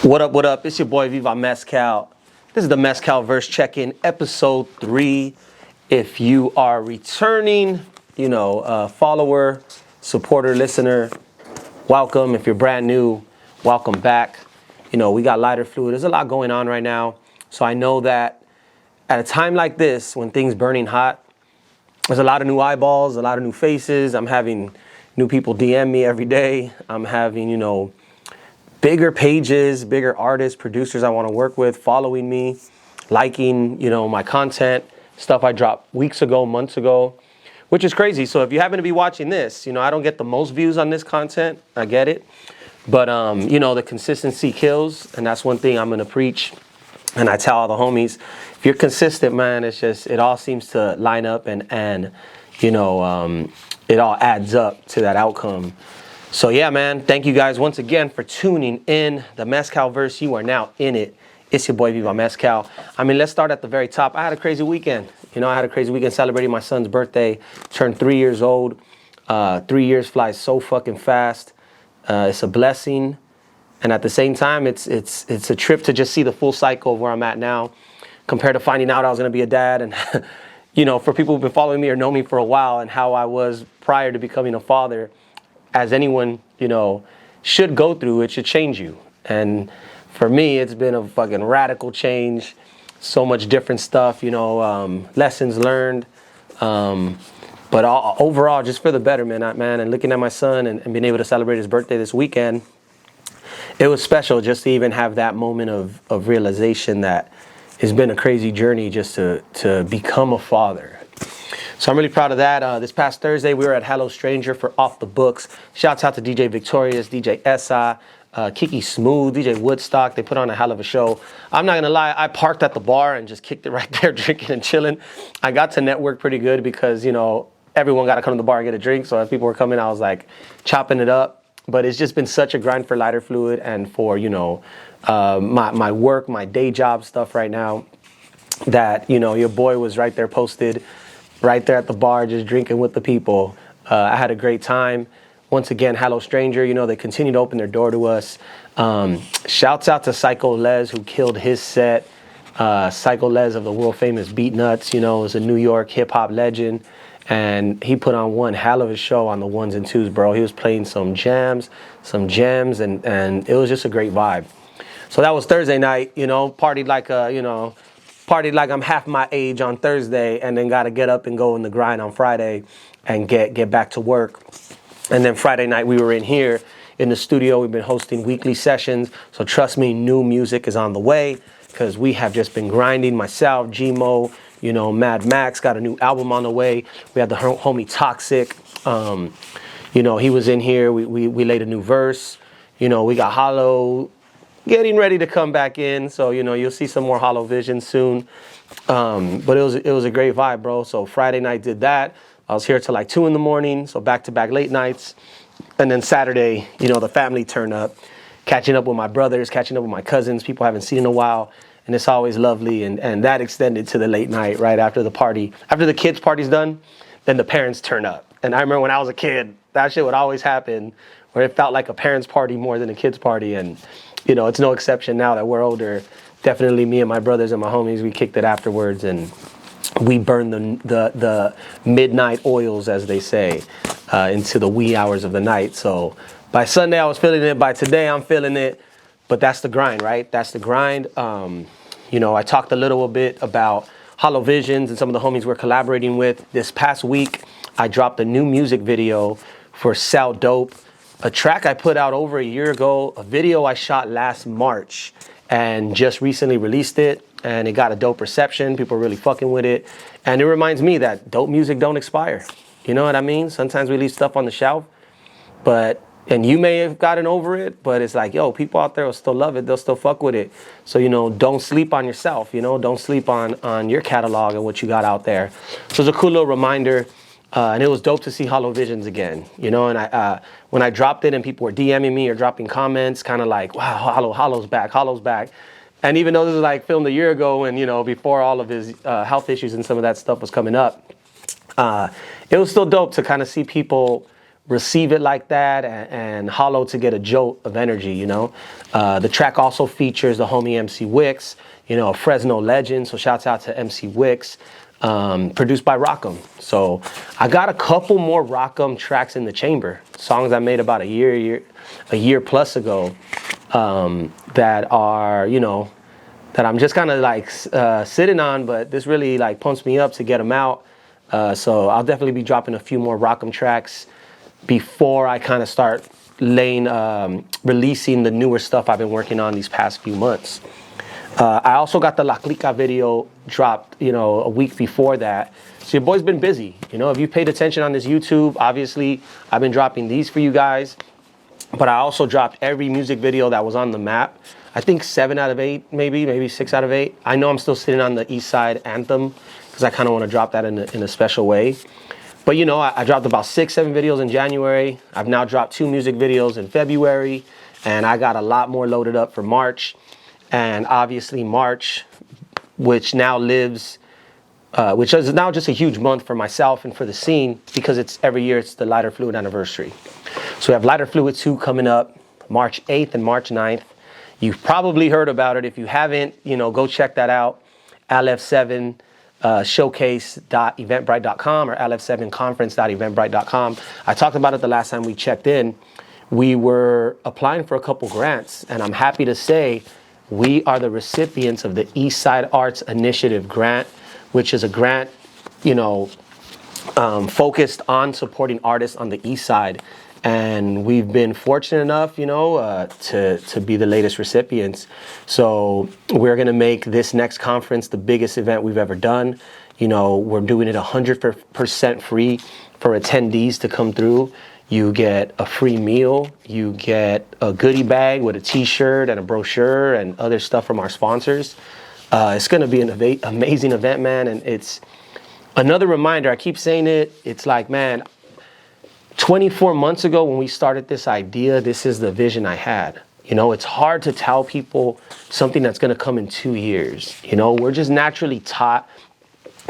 What up, what up? It's your boy Viva Mescal. This is the MescalVerse check-in, episode 3. If you are returning, follower, supporter, listener, welcome. If you're brand new, welcome back. We got lighter fluid. There's a lot going on right now. So I know that at a time like this, when things burning hot, there's a lot of new eyeballs, a lot of new faces. I'm having new people DM me every day. I'm having, bigger pages, bigger artists, producers I want to work with, following me, liking, my content, stuff I dropped weeks ago, months ago, which is crazy. So if you happen to be watching this, I don't get the most views on this content. I get it. But, the consistency kills. And that's one thing I'm going to preach. And I tell all the homies, if you're consistent, man, it all seems to line up and it all adds up to that outcome. So yeah, man, thank you guys once again for tuning in. The MescalVerse, you are now in it. It's your boy Viva Mescal. Let's start at the very top. I had a crazy weekend. I had a crazy weekend celebrating my son's birthday. Turned 3 years old. 3 years flies so fucking fast. It's a blessing. And at the same time, it's a trip to just see the full cycle of where I'm at now, compared to finding out I was going to be a dad. And, for people who've been following me or know me for a while and how I was prior to becoming a father, as anyone, should go through, it should change you. And for me, it's been a fucking radical change. So much different stuff, lessons learned. But overall, just for the betterment, man. And looking at my son and being able to celebrate his birthday this weekend, it was special just to even have that moment of realization that it's been a crazy journey just to become a father. So I'm really proud of that. This past Thursday, we were at Hello Stranger for Off the Books. Shouts out to DJ Victorious, DJ Essa, Kiki Smooth, DJ Woodstock. They put on a hell of a show. I'm not going to lie, I parked at the bar and just kicked it right there, drinking and chilling. I got to network pretty good because, everyone got to come to the bar and get a drink. So as people were coming, I was like chopping it up. But it's just been such a grind for lighter fluid and for, my work, my day job stuff right now that, your boy was right there posted right there at the bar, just drinking with the people. I had a great time. Once again, Hello Stranger, they continue to open their door to us. Shouts out to Psycho Les, who killed his set. Psycho Les of the world famous Beat Nuts, is a New York hip hop legend. And he put on one hell of a show on the ones and twos, bro. He was playing some jams, some gems, and it was just a great vibe. So that was Thursday night, partied like I'm half my age on Thursday, and then got to get up and go in the grind on Friday and get back to work. And then Friday night we were in here in the studio. We've been hosting weekly sessions. So trust me, new music is on the way because we have just been grinding. Myself, Gmo, Mad Max got a new album on the way. We had the homie Toxic. He was in here. We laid a new verse. We got Hollow getting ready to come back in, so you'll see some more Hollow Vision soon. But it was a great vibe, bro. So Friday night did that. I was here till like 2 a.m, so back-to-back late nights. And then Saturday, the family turned up, catching up with my brothers, catching up with my cousins, people I haven't seen in a while, and it's always lovely. And that extended to the late night, right after the party. After the kids' party's done, then the parents turn up. And I remember when I was a kid, that shit would always happen, where it felt like a parents' party more than a kids' party. And it's no exception now that we're older. Definitely me and my brothers and my homies, we kicked it afterwards and we burned the midnight oils, as they say, into the wee hours of the night. So by Sunday I was feeling it. By today I'm feeling it. But that's the grind, right? That's the grind. I talked a little bit about Hollow Visions and some of the homies we're collaborating with. This past week I dropped a new music video for Sal Dope, a track I put out over a year ago, a video I shot last March and just recently released it, and it got a dope reception. People are really fucking with it. And it reminds me that dope music don't expire. You know what I mean? Sometimes we leave stuff on the shelf, and you may have gotten over it, but it's like, people out there will still love it. They'll still fuck with it. So, don't sleep on yourself, don't sleep on your catalog and what you got out there. So it's a cool little reminder. And it was dope to see Hollow Visions again, and when I dropped it and people were DMing me or dropping comments, kind of like, wow, Hollow's back. And even though this is like filmed a year ago and, before all of his health issues and some of that stuff was coming up, it was still dope to kind of see people receive it like that, and Hollow to get a jolt of energy, you know. The track also features the homie MC Wicks, you know, a Fresno legend, so shouts out to MC Wicks, produced by Rockham. So I got a couple more Rockham tracks in the chamber, songs I made about a year plus ago, that are, you know, that I'm just kind of like sitting on, but this really like pumps me up to get them out. So I'll definitely be dropping a few more Rockham tracks before I kind of start releasing the newer stuff I've been working on these past few months. I also got the La Clica video dropped, you know, a week before that. So your boy's been busy. You know, if you paid attention on this YouTube, obviously I've been dropping these for you guys. But I also dropped every music video that was on the map. I think 7 out of 8, maybe 6 out of 8. I know I'm still sitting on the East Side Anthem because I kind of want to drop that in a special way. But you know, I dropped about 6-7 videos in January. I've now dropped 2 music videos in February, and I got a lot more loaded up for March. And obviously March, which now lives, which is now just a huge month for myself and for the scene, because it's every year it's the Lighter Fluid anniversary. So we have Lighter Fluid 2 coming up March 8th and March 9th. You've probably heard about it. If you haven't, you know, go check that out. LF7 showcase.eventbrite.com or LF7conference.eventbrite.com. I talked about it the last time we checked in. We were applying for a couple grants, and I'm happy to say we are the recipients of the East Side Arts Initiative grant, which is a grant, you know, focused on supporting artists on the East Side. And we've been fortunate enough, you know, to be the latest recipients. So we're going to make this next conference the biggest event we've ever done. You know, we're doing it 100% free for attendees to come through. You get a free meal, you get a goodie bag with a t-shirt and a brochure and other stuff from our sponsors. It's going to be an amazing event, man. And it's another reminder. I keep saying it. It's like, man, 24 months ago when we started this idea, this is the vision I had. You know, it's hard to tell people something that's going to come in 2 years. You know, we're just naturally taught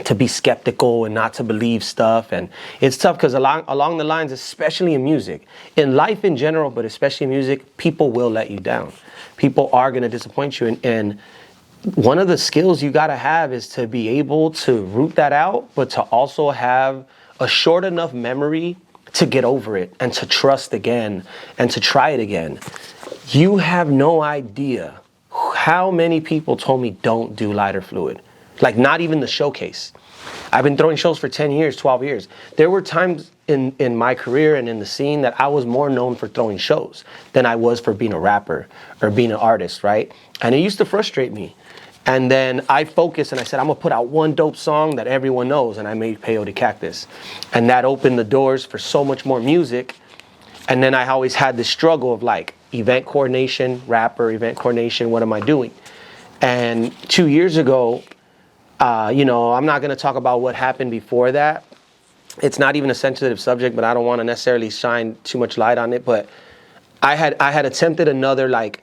to be skeptical and not to believe stuff. And it's tough because along the lines, especially in music, in life in general, but especially in music, people will let you down. People are going to disappoint you. And one of the skills you got to have is to be able to root that out, but to also have a short enough memory to get over it and to trust again and to try it again. You have no idea how many people told me don't do Lighter Fluid. Like, not even the showcase. I've been throwing shows for 10 years, 12 years. There were times in my career and in the scene that I was more known for throwing shows than I was for being a rapper or being an artist, right? And it used to frustrate me. And then I focused and I said, I'm gonna put out one dope song that everyone knows, and I made Peyote Cactus. And that opened the doors for so much more music. And then I always had this struggle of like, event coordination, rapper, event coordination, what am I doing? And 2 years ago, you know, I'm not gonna talk about what happened before that. It's not even a sensitive subject, but I don't wanna necessarily shine too much light on it. But I had attempted another like,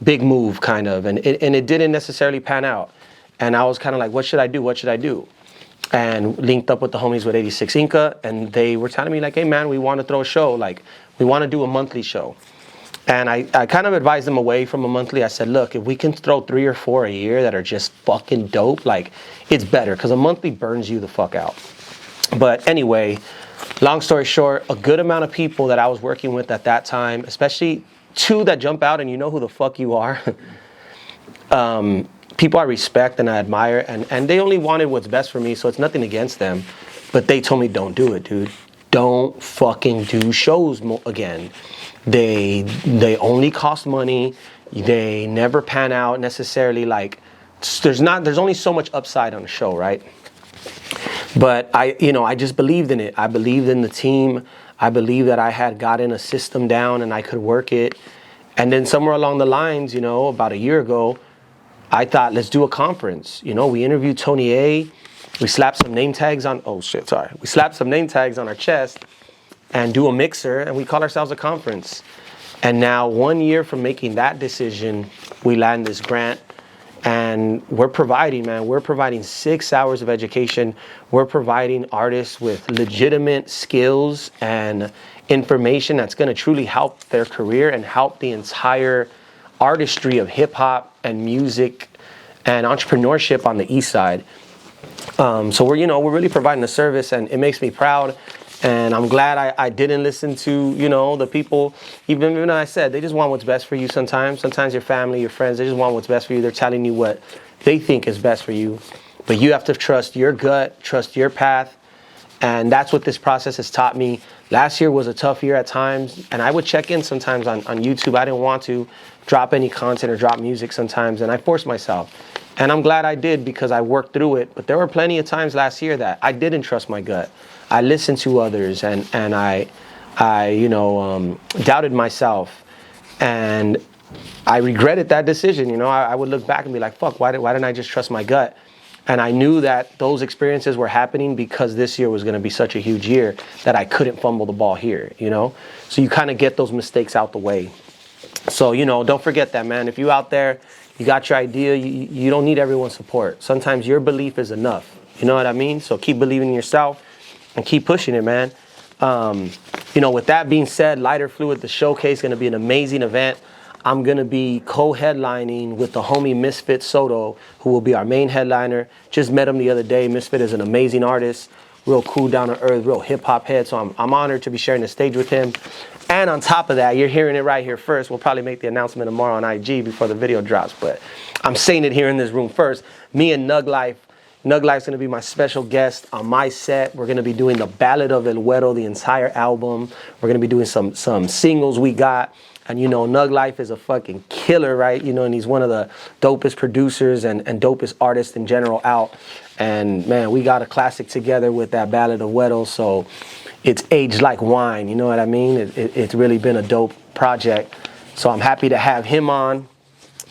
big move kind of, and it didn't necessarily pan out. And I was kind of like, what should I do? And linked up with the homies with 86 Inca, and they were telling me like, hey man, we want to throw a show, like we want to do a monthly show. And I kind of advised them away from a monthly. I said, look, if we can throw 3 or 4 a year that are just fucking dope, like it's better, because a monthly burns you the fuck out. But anyway, long story short, a good amount of people that I was working with at that time, especially 2 that jump out and you know who the fuck you are. People I respect and I admire, and they only wanted what's best for me, so it's nothing against them. But they told me, don't do it, dude. Don't fucking do shows again. They only cost money. They never pan out necessarily. Like, there's only so much upside on a show, right? But I just believed in it. I believed in the team. I believe that I had gotten a system down and I could work it. And then somewhere along the lines, you know, about a year ago, I thought, let's do a conference. You know, we interviewed Tony A. We slapped some name tags on, we slapped some name tags on our chest and do a mixer, and we call ourselves a conference. And now 1 year from making that decision, we land this grant. And we're providing, man, we're providing 6 hours of education. We're providing artists with legitimate skills and information that's going to truly help their career and help the entire artistry of hip hop and music and entrepreneurship on the East Side. So we're really providing a service, and it makes me proud. And I'm glad I didn't listen to, the people, even when I said they just want what's best for you sometimes. Sometimes your family, your friends, they just want what's best for you. They're telling you what they think is best for you. But you have to trust your gut, trust your path. And that's what this process has taught me. Last year was a tough year at times, and I would check in sometimes on YouTube. I didn't want to drop any content or drop music sometimes, and I forced myself. And I'm glad I did, because I worked through it. But there were plenty of times last year that I didn't trust my gut. I listened to others, and I doubted myself, and I regretted that decision. I would look back and be like, fuck, why didn't I just trust my gut? And I knew that those experiences were happening because this year was going to be such a huge year that I couldn't fumble the ball here, So you kind of get those mistakes out the way. So, don't forget that, man. If you out there, you got your idea, you don't need everyone's support. Sometimes your belief is enough. You know what I mean? So keep believing in yourself and keep pushing it, man. With that being said, Lighter Fluid, the showcase, going to be an amazing event. I'm going to be co-headlining with the homie Misfit Soto, who will be our main headliner. Just met him the other day. Misfit is an amazing artist, real cool, down to earth, real hip hop head. So I'm honored to be sharing the stage with him. And on top of that, you're hearing it right here first. We'll probably make the announcement tomorrow on IG before the video drops, but I'm saying it here in this room first. Me and Nug Life. Nug Life's gonna be my special guest on my set. We're gonna be doing the Ballad of El Güero, the entire album. We're gonna be doing some singles we got. And Nug Life is a fucking killer, right? And he's one of the dopest producers and dopest artists in general out. And man, we got a classic together with that Ballad of Güero, so it's aged like wine, you know what I mean? It's really been a dope project. So I'm happy to have him on.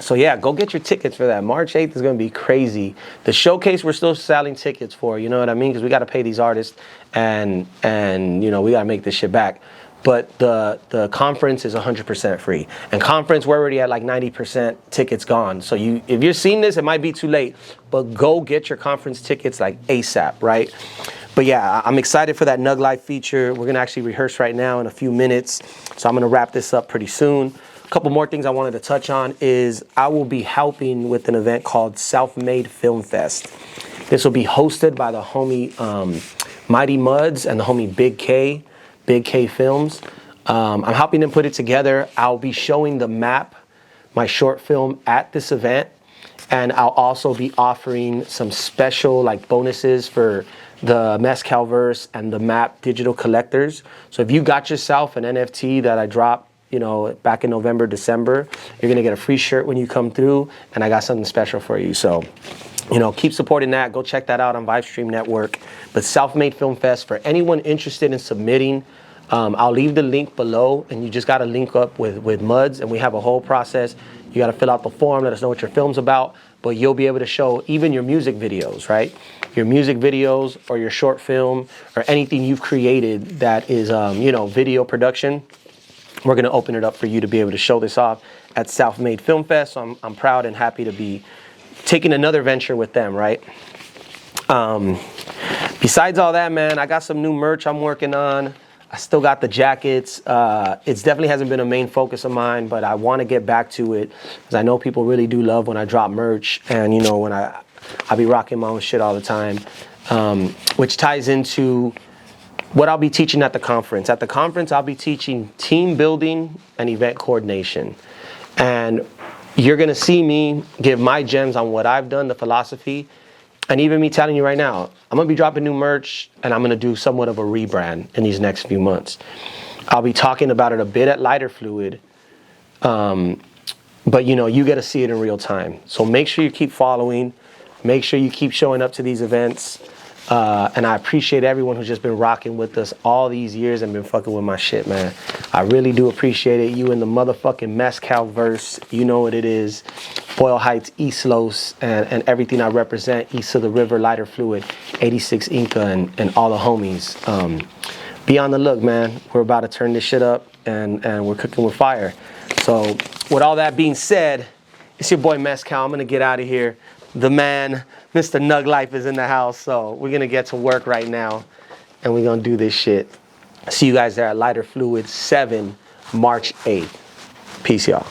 So yeah, go get your tickets for that. March 8th is going to be crazy. The showcase, we're still selling tickets for, you know what I mean? Because we got to pay these artists, and we got to make this shit back. But the conference is 100% free. And conference, we're already at like 90% tickets gone. So if you're seeing this, it might be too late, but go get your conference tickets like ASAP, right? But yeah, I'm excited for that Nug Life feature. We're going to actually rehearse right now in a few minutes. So I'm going to wrap this up pretty soon. A couple more things I wanted to touch on is I will be helping with an event called Self-Made Film Fest. This will be hosted by the homie Mighty Muds and the homie Big K Films. I'm helping them put it together. I'll be showing the map, my short film, at this event. And I'll also be offering some special bonuses for the MescalVerse and the map digital collectors. So if you got yourself an NFT that I dropped, back in November, December, you're gonna get a free shirt when you come through, and I got something special for you. So, keep supporting that. Go check that out on Vivestream Network. But Self-Made Film Fest, for anyone interested in submitting, I'll leave the link below, and you just gotta link up with Muds, and we have a whole process. You gotta fill out the form, let us know what your film's about, but you'll be able to show even your music videos, right? Your music videos or your short film or anything you've created that is, video production. We're going to open it up for you to be able to show this off at Self-Made Film Fest. So I'm proud and happy to be taking another venture with them, right? Besides all that, man, I got some new merch I'm working on. I still got the jackets. It definitely hasn't been a main focus of mine, but I want to get back to it because I know people really do love when I drop merch, and when I be rocking my own shit all the time, which ties into what I'll be teaching at the conference. At the conference, I'll be teaching team building and event coordination. And you're gonna see me give my gems on what I've done, the philosophy, and even me telling you right now, I'm gonna be dropping new merch, and I'm gonna do somewhat of a rebrand in these next few months. I'll be talking about it a bit at Lighter Fluid, but you get to see it in real time. So make sure you keep following, make sure you keep showing up to these events. And I appreciate everyone who's just been rocking with us all these years and been fucking with my shit, man. I really do appreciate it. You in the motherfucking MescalVerse, you know what it is. Boyle Heights, East Los, and everything I represent, east of the river, Lighter Fluid, 86 Inca, and all the homies. Be on the look, man. We're about to turn this shit up, and we're cooking with fire. So with all that being said, It's your boy Mescal. I'm going to get out of here. The man, Mr. Nug Life, is in the house, so we're going to get to work right now, and we're going to do this shit. See you guys there at Lighter Fluid 7, March 8th. Peace, y'all.